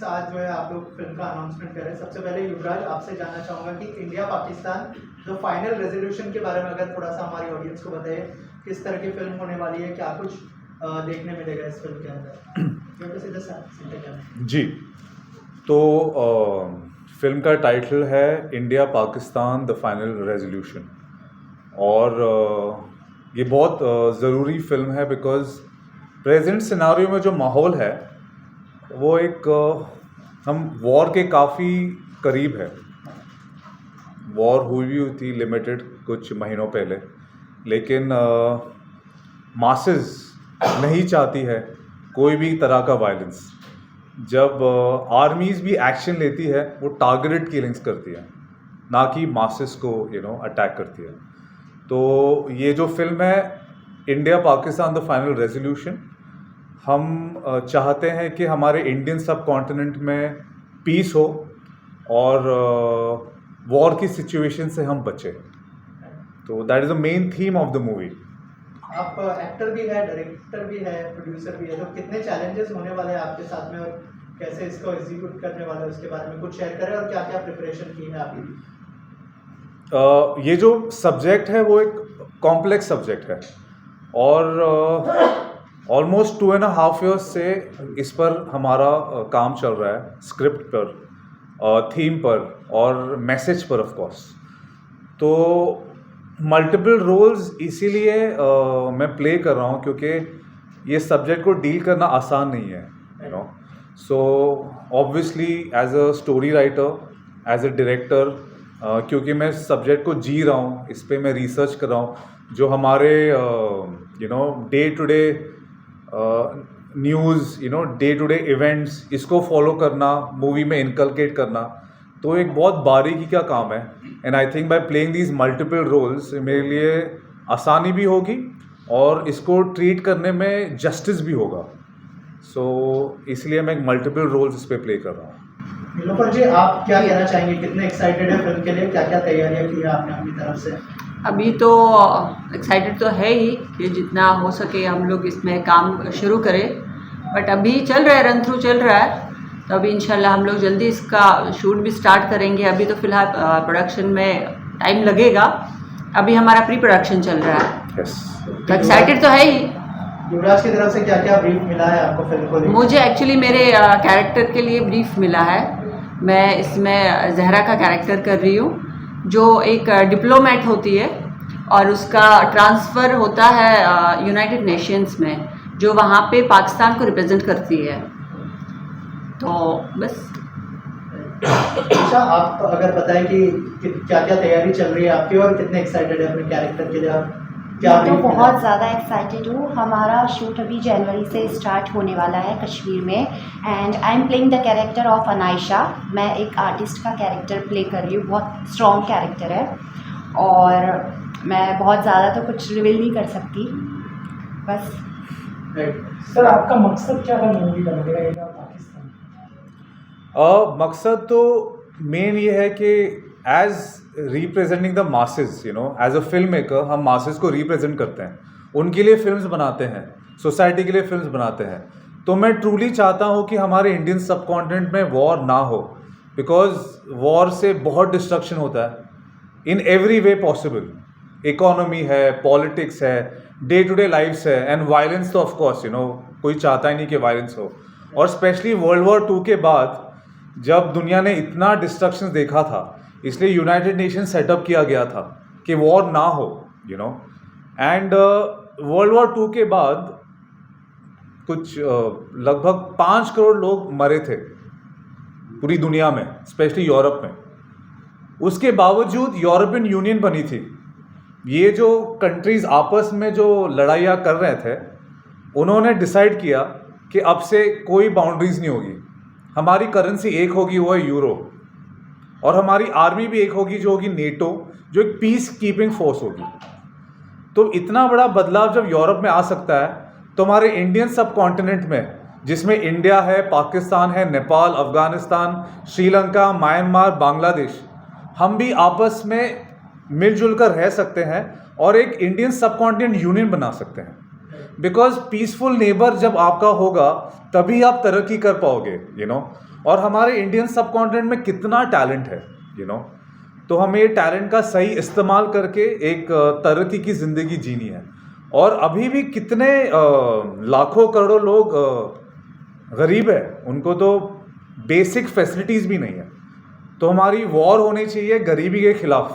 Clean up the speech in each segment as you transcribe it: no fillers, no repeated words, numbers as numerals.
आज जो है आप लोग फिल्म का अनाउंसमेंट कर रहे हैं। सबसे पहले युवराज आपसे जानना चाहूँगा कि इंडिया पाकिस्तान जो फाइनल रेजोल्यूशन के बारे में अगर थोड़ा सा हमारी ऑडियंस को बताइए, किस तरह की फिल्म होने वाली है, क्या कुछ देखने मिलेगा इस फिल्म के अंदर। जी, तो फिल्म का टाइटल है India Pakistan the final resolution, और ये बहुत ज़रूरी फिल्म है बिकॉज़ प्रेजेंट सिनारियो में जो माहौल है वो एक हम वॉर के काफ़ी करीब है। वॉर हुई थी लिमिटेड कुछ महीनों पहले, लेकिन मासेस नहीं चाहती है कोई भी तरह का वायलेंस। जब आर्मीज़ भी एक्शन लेती है वो टारगेटेड किलिंग्स करती है, ना कि मासेस को अटैक करती है। तो ये जो फिल्म है India Pakistan the final resolution, हम चाहते हैं कि हमारे इंडियन सब कॉन्टिनेंट में पीस हो और वॉर की सिचुएशन से हम बचें। तो that is the main theme of the movie. आप एक्टर भी है, डायरेक्टर भी है, प्रोड्यूसर भी है, तो कितने चैलेंजेस होने वाले हैं आपके साथ में और कैसे इसको एग्जीक्यूट करने वाले हैं उसके बारे में कुछ शेयर करें, और क्या क्या प्रिपरेशन की है आपकी? ये जो सब्जेक्ट है वो एक कॉम्प्लेक्स सब्जेक्ट है और ऑलमोस्ट 2.5 years से इस पर हमारा काम चल रहा है, स्क्रिप्ट पर, थीम पर और मैसेज पर ऑफ कोर्स। तो मल्टीपल रोल्स इसीलिए मैं प्ले कर रहा हूँ क्योंकि ये सब्जेक्ट को डील करना आसान नहीं है, so obviously as a story writer, as a director, क्योंकि मैं सब्जेक्ट को जी रहा हूँ, इस पे मैं रिसर्च कर रहा हूँ, जो हमारे day to day news, day to day events, इसको फॉलो करना, मूवी में इनकलकेट करना, तो एक बहुत बारीकी का काम है। And I think by playing these multiple roles मेरे लिए आसानी भी होगी और इसको ट्रीट करने में जस्टिस भी होगा। सो इसलिए मैं मल्टीपल रोल्स इस पे प्ले कर रहा हूँ। नीलोफर जी, आप क्या कहना चाहेंगे, कितने एक्साइटेड है फिल्म के लिए, क्या क्या तैयारियां की है आपने अपनी तरफ से? अभी तो एक्साइटेड तो है ही कि जितना हो सके हम लोग इसमें काम शुरू करें, बट अभी चल रहा है, रन थ्रू चल रहा है, तो अभी इंशाल्लाह हम लोग जल्दी इसका शूट भी स्टार्ट करेंगे। अभी तो फिलहाल प्रोडक्शन में टाइम लगेगा, अभी हमारा प्री प्रोडक्शन चल रहा है। yes. तो एक्साइटेड तो है ही। युवराज की तरफ से क्या क्या ब्रीफ मिला है आपको फिल्म को लेकर? मुझे एक्चुअली मेरे कैरेक्टर के लिए ब्रीफ मिला है। मैं इसमें जहरा का कैरेक्टर कर रही हूँ, जो एक डिप्लोमेट होती है और उसका ट्रांसफ़र होता है यूनाइटेड नेशंस में, जो वहाँ पे पाकिस्तान को रिप्रेजेंट करती है। तो बस। अच्छा, आप अगर बताएं कि क्या क्या तैयारी चल रही है आपकी और कितने एक्साइटेड है अपने कैरेक्टर के लिए आप? मैं तो बहुत ज़्यादा एक्साइटेड हूँ। हमारा शूट अभी जनवरी से स्टार्ट होने वाला है कश्मीर में, and I am playing the character of Anaysha. मैं एक आर्टिस्ट का कैरेक्टर प्ले कर रही हूँ, बहुत स्ट्रॉन्ग कैरेक्टर है और मैं बहुत ज़्यादा तो कुछ रिवील नहीं कर सकती, बस। सर, आपका मकसद क्या है मूवी बनाने का पाकिस्तान? मकसद तो मेन ये है कि as representing the masses, as a film maker हम मासेस को रिप्रेजेंट करते हैं, उनके लिए फिल्म्स बनाते हैं, सोसाइटी के लिए फिल्म्स बनाते हैं। तो मैं ट्रूली चाहता हूँ कि हमारे इंडियन सब कॉन्टिनेंट में वॉर ना हो, बिकॉज वॉर से बहुत डिस्ट्रक्शन होता है in every way possible. Economy है, पॉलिटिक्स है, डे टू डे लाइफ्स है, एंड वायलेंस तो ऑफ कोर्स कोई चाहता ही नहीं कि वायलेंस हो। और स्पेशली वर्ल्ड वॉर 2 के बाद जब दुनिया ने इतना डिस्ट्रक्शन देखा था, इसलिए यूनाइटेड नेशन सेटअप किया गया था कि वॉर ना हो, एंड वर्ल्ड वॉर 2 के बाद कुछ लगभग 5 करोड़ लोग मरे थे पूरी दुनिया में, स्पेशली यूरोप में। उसके बावजूद यूरोपियन यूनियन बनी थी। ये जो कंट्रीज़ आपस में जो लड़ाइयाँ कर रहे थे, उन्होंने डिसाइड किया कि अब से कोई बाउंड्रीज नहीं होगी, हमारी करेंसी एक होगी, वो है यूरो, और हमारी आर्मी भी एक होगी जो होगी नेटो, जो एक पीस कीपिंग फोर्स होगी। तो इतना बड़ा बदलाव जब यूरोप में आ सकता है, तो हमारे इंडियन सब कॉन्टिनेंट में, जिसमें इंडिया है, पाकिस्तान है, नेपाल, अफगानिस्तान, श्रीलंका, म्यांमार, बांग्लादेश, हम भी आपस में मिलजुल कर रह सकते हैं और एक इंडियन सब कॉन्टिनेंट यूनियन बना सकते हैं। बिकॉज पीसफुल नेबर जब आपका होगा तभी आप तरक्की कर पाओगे, यू नो। और हमारे इंडियन सब कॉन्टिनेंट में कितना टैलेंट है, यू नो। तो हमें ये टैलेंट का सही इस्तेमाल करके एक तरक्की की ज़िंदगी जीनी है। और अभी भी कितने लाखों करोड़ों लोग गरीब है, उनको तो बेसिक फैसिलिटीज़ भी नहीं है। तो हमारी वॉर होनी चाहिए गरीबी के खिलाफ,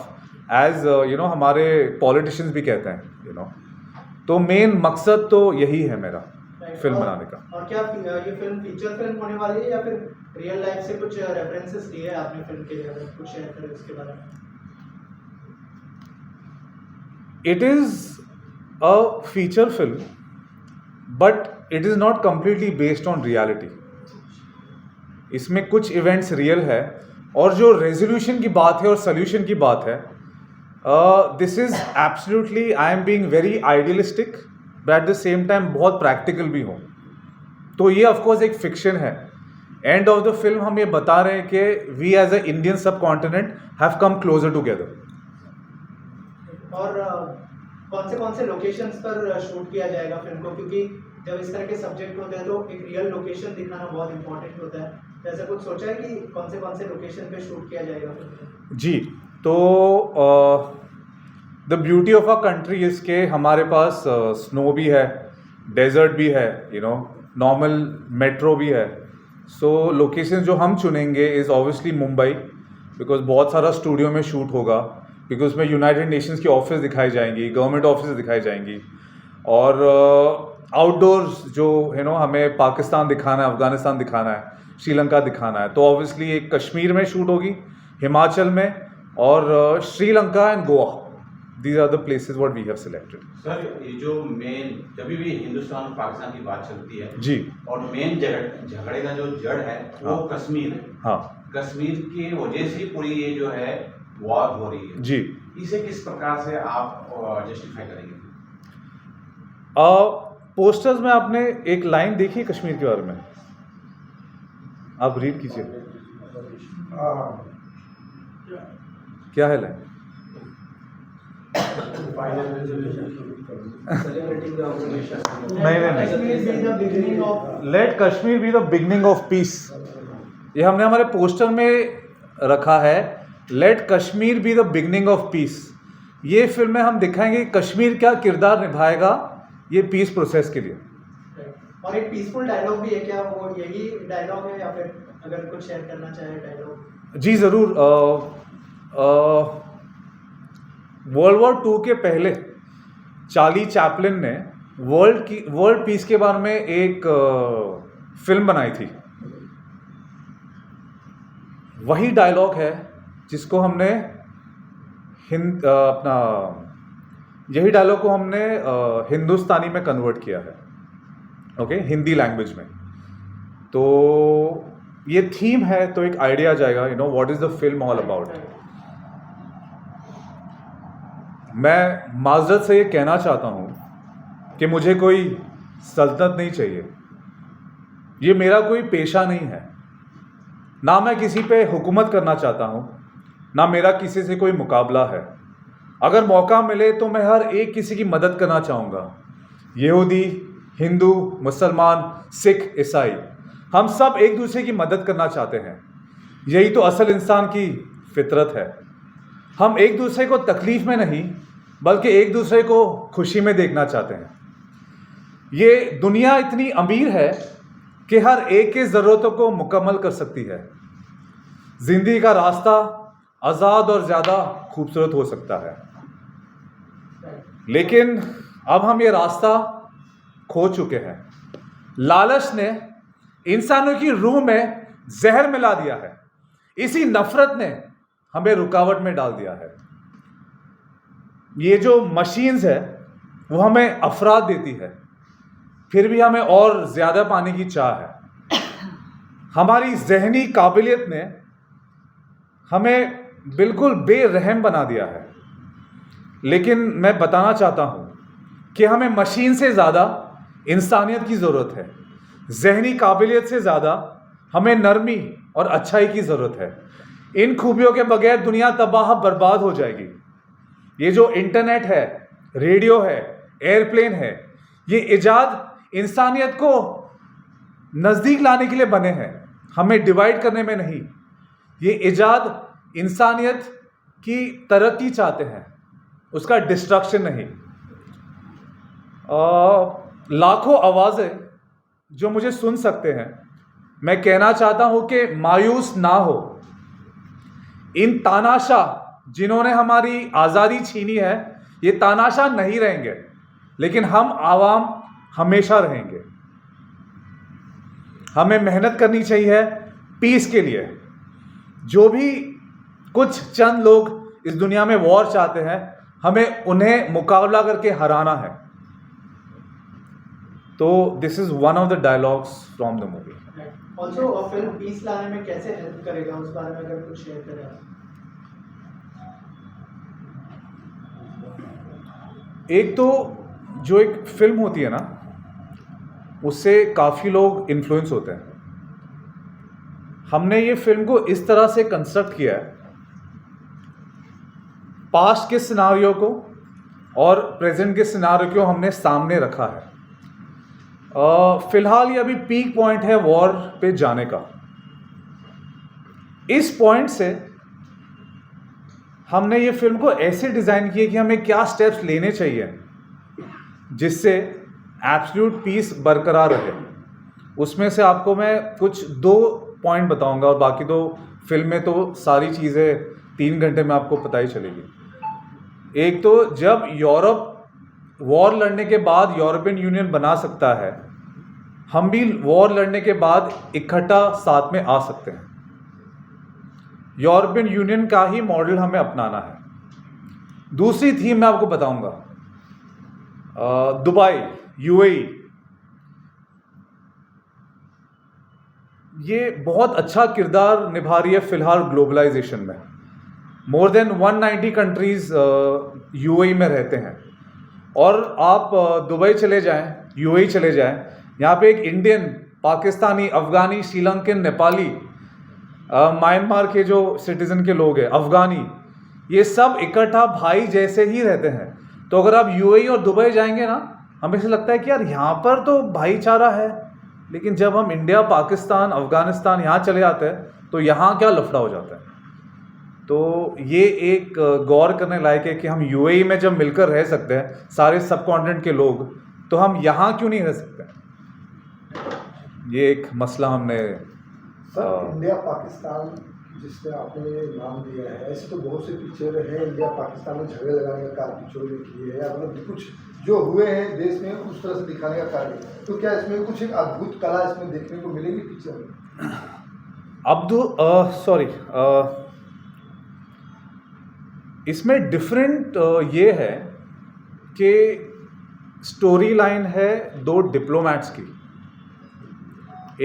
एज यू नो हमारे पॉलिटिशियंस भी कहते हैं, यू नो। तो मेन मकसद तो यही है मेरा फिल्म बनाने का। और क्या ये फिल्म फीचर फिल्म होने वाली है या फिर रियल लाइफ से कुछ रेफरेंसेस लिए हैं आपने फिल्म के लिए? अगर कुछ शेयर करें उसके बारे में। It is a feature film, but it is not completely based on reality. इसमें कुछ इवेंट्स रियल है, और जो रेजोल्यूशन की बात है और सोल्यूशन की बात है, this is absolutely I am being very idealistic, but at the same time बहुत प्रैक्टिकल भी हूँ। तो ये ऑफकोर्स एक फिक्शन है। एंड ऑफ द फिल्म हम ये बता रहे हैं कि वी एज अ इंडियन सब continent have come closer together. और कौन से लोकेशंस पर शूट किया जाएगा फिल्म को? क्योंकि जब इस तरह के सब्जेक्ट होते हैं तो एक रियल लोकेशन दिखाना बहुत इंपॉर्टेंट होता है। तो ऐसा कुछ सोचा है कि कौन से लोकेशन पे शूट किया जाएगा फिल्म को? जी, तो the beauty of a country is के हमारे पास स्नो भी है, डेजर्ट भी है, यू नो, नॉर्मल मेट्रो भी है। सो लोकेशन जो हम चुनेंगे इज़ ऑब्वियसली मुंबई, बिकॉज बहुत सारा स्टूडियो में शूट होगा, बिकॉज उसमें यूनाइटेड नेशंस की ऑफिस दिखाई जाएंगी, गवर्नमेंट ऑफिस दिखाई जाएंगी, और आउटडोर्स जो है नो हमें पाकिस्तान दिखाना है, अफगानिस्तान दिखाना है, श्रीलंका दिखाना है। तो ऑब्वियसली एक कश्मीर में शूट होगी, हिमाचल में, और Sri Lanka and Goa. These are the places what we have selected. Sir, ये जो मेन जब भी हिंदुस्तान और पाकिस्तान की बात चलती है जी, और मेन झगड़े का जो जड़ है वो हाँ। कश्मीर है। हाँ कश्मीर की वजह से पूरी ये जो है वॉर हो रही है। जी। इसे किस प्रकार से आप जस्टिफाई करेंगे? पोस्टर्स में आपने एक लाइन देखी कश्मीर के बारे में, आप रीड कीजिए। क्या है लाइन? नहीं, let Kashmir be the beginning of peace. ये हमने हमारे पोस्टर में रखा है, let Kashmir be the beginning of peace. ये फिल्म में हम दिखाएंगे कि कश्मीर क्या किरदार निभाएगा ये पीस प्रोसेस के लिए। और एक पीसफुल डायलॉग भी है क्या? वो यही डायलॉग है या फिर अगर कुछ शेयर करना चाहे डायलॉग? जी ज़रूर। वर्ल्ड वॉर 2 के पहले चार्ली चैपलिन ने वर्ल्ड पीस के बारे में एक फिल्म बनाई थी। वही डायलॉग है जिसको हमने यही डायलॉग को हमने हिंदुस्तानी में कन्वर्ट किया है, ओके, हिंदी लैंग्वेज में। तो ये थीम है तो एक आइडिया आ जाएगा, you know, what is the film all about. मैं माजरत से ये कहना चाहता हूँ कि मुझे कोई सल्तनत नहीं चाहिए। ये मेरा कोई पेशा नहीं है, ना मैं किसी पे हुकूमत करना चाहता हूँ, ना मेरा किसी से कोई मुकाबला है। अगर मौका मिले तो मैं हर एक किसी की मदद करना चाहूँगा। यहूदी, हिंदू, मुसलमान, सिख, ईसाई, हम सब एक दूसरे की मदद करना चाहते हैं। यही तो असल इंसान की फितरत है। हम एक दूसरे को तकलीफ में नहीं बल्कि एक दूसरे को खुशी में देखना चाहते हैं। ये दुनिया इतनी अमीर है कि हर एक की ज़रूरतों को मुकम्मल कर सकती है। ज़िंदगी का रास्ता आज़ाद और ज़्यादा खूबसूरत हो सकता है, लेकिन अब हम ये रास्ता खो चुके हैं। लालच ने इंसानों की रूह में जहर मिला दिया है। इसी नफरत ने हमें रुकावट में डाल दिया है। ये जो मशीन्स है वो हमें अफराद देती है, फिर भी हमें और ज़्यादा पाने की चाह है। हमारी जहनी काबिलियत ने हमें बिल्कुल बेरहम बना दिया है। लेकिन मैं बताना चाहता हूँ कि हमें मशीन से ज़्यादा इंसानियत की ज़रूरत है। जहनी काबिलियत से ज़्यादा हमें नरमी और अच्छाई की ज़रूरत है। इन खूबियों के बगैर दुनिया तबाह बर्बाद हो जाएगी। ये जो इंटरनेट है, रेडियो है, एयरप्लेन है, ये इजाद इंसानियत को नज़दीक लाने के लिए बने हैं, हमें डिवाइड करने में नहीं। ये इजाद इंसानियत की तरक्की चाहते हैं, उसका डिस्ट्रक्शन नहीं। लाखों आवाज़ें जो मुझे सुन सकते हैं, मैं कहना चाहता हूं कि मायूस ना हो। इन तानाशाह जिन्होंने हमारी आज़ादी छीनी है, ये तानाशाह नहीं रहेंगे, लेकिन हम आवाम हमेशा रहेंगे। हमें मेहनत करनी चाहिए पीस के लिए। जो भी कुछ चंद लोग इस दुनिया में वॉर चाहते हैं, हमें उन्हें मुकाबला करके हराना है। तो this is one of the dialogues from the movie. Also film peace लाने में कैसे हेल्प करेगा, उस बारे में अगर कुछ शेयर करें आप। एक तो जो एक फिल्म होती है ना, उससे काफ़ी लोग इन्फ्लुएंस होते हैं। हमने ये फिल्म को इस तरह से कंस्ट्रक्ट किया है, पास्ट के सिनारियो को और प्रेजेंट के सिनारियो को हमने सामने रखा है। फिलहाल ये अभी पीक पॉइंट है वॉर पे जाने का। इस पॉइंट से हमने ये फिल्म को ऐसे डिज़ाइन किया कि हमें क्या स्टेप्स लेने चाहिए जिससे एब्सोल्यूट पीस बरकरार रहे। उसमें से आपको मैं कुछ 2 पॉइंट बताऊंगा, और बाकी तो फिल्म में तो सारी चीज़ें 3 घंटे में आपको पता ही चलेगी। एक तो जब यूरोप वॉर लड़ने के बाद यूरोपियन यूनियन बना सकता है, हम भी वॉर लड़ने के बाद इकट्ठा साथ में आ सकते हैं। यूरोपियन यूनियन का ही मॉडल हमें अपनाना है। दूसरी थीम मैं आपको बताऊंगा, दुबई, यूएई। ये बहुत अच्छा किरदार निभा रही है फिलहाल ग्लोबलाइजेशन में। मोर देन 190 कंट्रीज यूएई में रहते हैं, और आप दुबई चले जाएं, यूएई चले जाएं, यहाँ पे एक इंडियन, पाकिस्तानी, अफगानी, श्रीलंकन, नेपाली, म्यांमार के जो सिटीज़न के लोग हैं, अफगानी, ये सब इकट्ठा भाई जैसे ही रहते हैं। तो अगर आप यूएई और दुबई जाएंगे ना, हमें ऐसा लगता है कि यार यहाँ पर तो भाईचारा है, लेकिन जब हम इंडिया, पाकिस्तान, अफगानिस्तान यहाँ चले जाते हैं तो यहाँ क्या लफड़ा हो जाता है। तो ये एक गौर करने लायक है कि हम यूएई में जब मिलकर रह सकते हैं सारे सब कॉन्टिनेंट के लोग, तो हम यहाँ क्यों नहीं रह सकते। ये एक मसला हमने सर, इंडिया पाकिस्तान जिसमें आपने ये नाम दिया है, ऐसे तो बहुत से पिक्चर हैं इंडिया पाकिस्तान में झगड़े लगाने का कार्य पिक्चर किए हैं, मतलब कुछ जो हुए हैं देश में उस तरह से दिखाने का कार्य। तो क्या इसमें कुछ एक अद्भुत कला इसमें देखने को मिलेगी पिक्चर में? इसमें डिफरेंट ये है कि स्टोरी लाइन है 2 डिप्लोमैट्स की।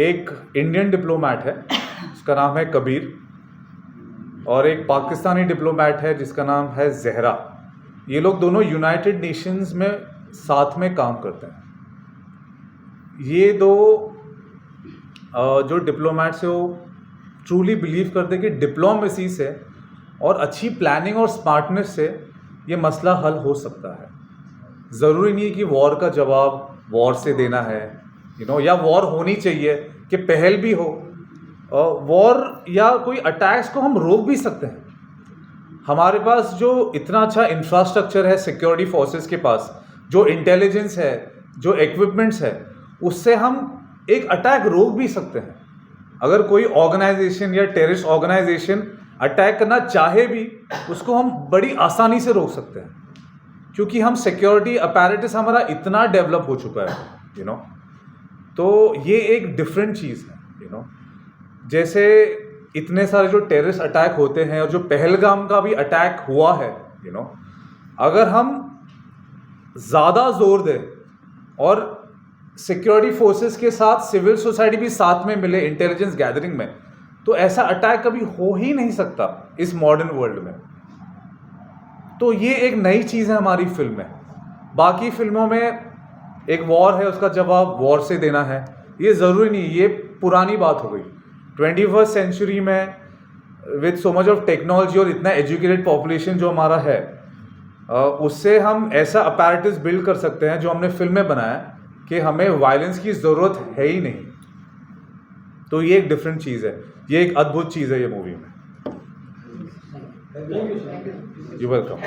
एक इंडियन डिप्लोमैट है, उसका नाम है कबीर, और एक पाकिस्तानी डिप्लोमैट है जिसका नाम है जहरा। ये लोग दोनों यूनाइटेड नेशंस में साथ में काम करते हैं। ये 2 जो डिप्लोमैट्स है वो ट्रूली बिलीव करते हैं कि डिप्लोमेसी से और अच्छी प्लानिंग और स्मार्टनेस से ये मसला हल हो सकता है। ज़रूरी नहीं है कि वॉर का जवाब वॉर से देना है, या वॉर होनी चाहिए कि पहल भी हो। वॉर या कोई अटैक्स को हम रोक भी सकते हैं। हमारे पास जो इतना अच्छा इंफ्रास्ट्रक्चर है सिक्योरिटी फोर्सेस के पास, जो इंटेलिजेंस है, जो इक्विपमेंट्स है, उससे हम एक अटैक रोक भी सकते हैं। अगर कोई ऑर्गेनाइजेशन या टेररिस्ट ऑर्गेनाइजेशन अटैक करना चाहे भी, उसको हम बड़ी आसानी से रोक सकते हैं, क्योंकि हम सिक्योरिटी अपैरेटस हमारा इतना डेवलप हो चुका है। तो ये एक डिफरेंट चीज़ है। जैसे इतने सारे जो टेररिस्ट अटैक होते हैं और जो पहलगाम का भी अटैक हुआ है, अगर हम ज़्यादा जोर दें और सिक्योरिटी फोर्सेस के साथ सिविल सोसाइटी भी साथ में मिले इंटेलिजेंस गैदरिंग में, तो ऐसा अटैक कभी हो ही नहीं सकता इस मॉडर्न वर्ल्ड में। तो ये एक नई चीज़ है हमारी फिल्म में। बाकी फिल्मों में एक वॉर है, उसका जवाब वॉर से देना है, ये ज़रूरी नहीं, ये पुरानी बात हो गई। 21st सेंचुरी में with so much of technology और इतना एजुकेटेड पॉपुलेशन जो हमारा है, उससे हम ऐसा अपैरेटस बिल्ड कर सकते हैं जो हमने फिल्म में बनाया है, कि हमें वायलेंस की ज़रूरत है ही नहीं। तो ये एक डिफरेंट चीज़ है, ये एक अद्भुत चीज़ है ये मूवी में। You welcome.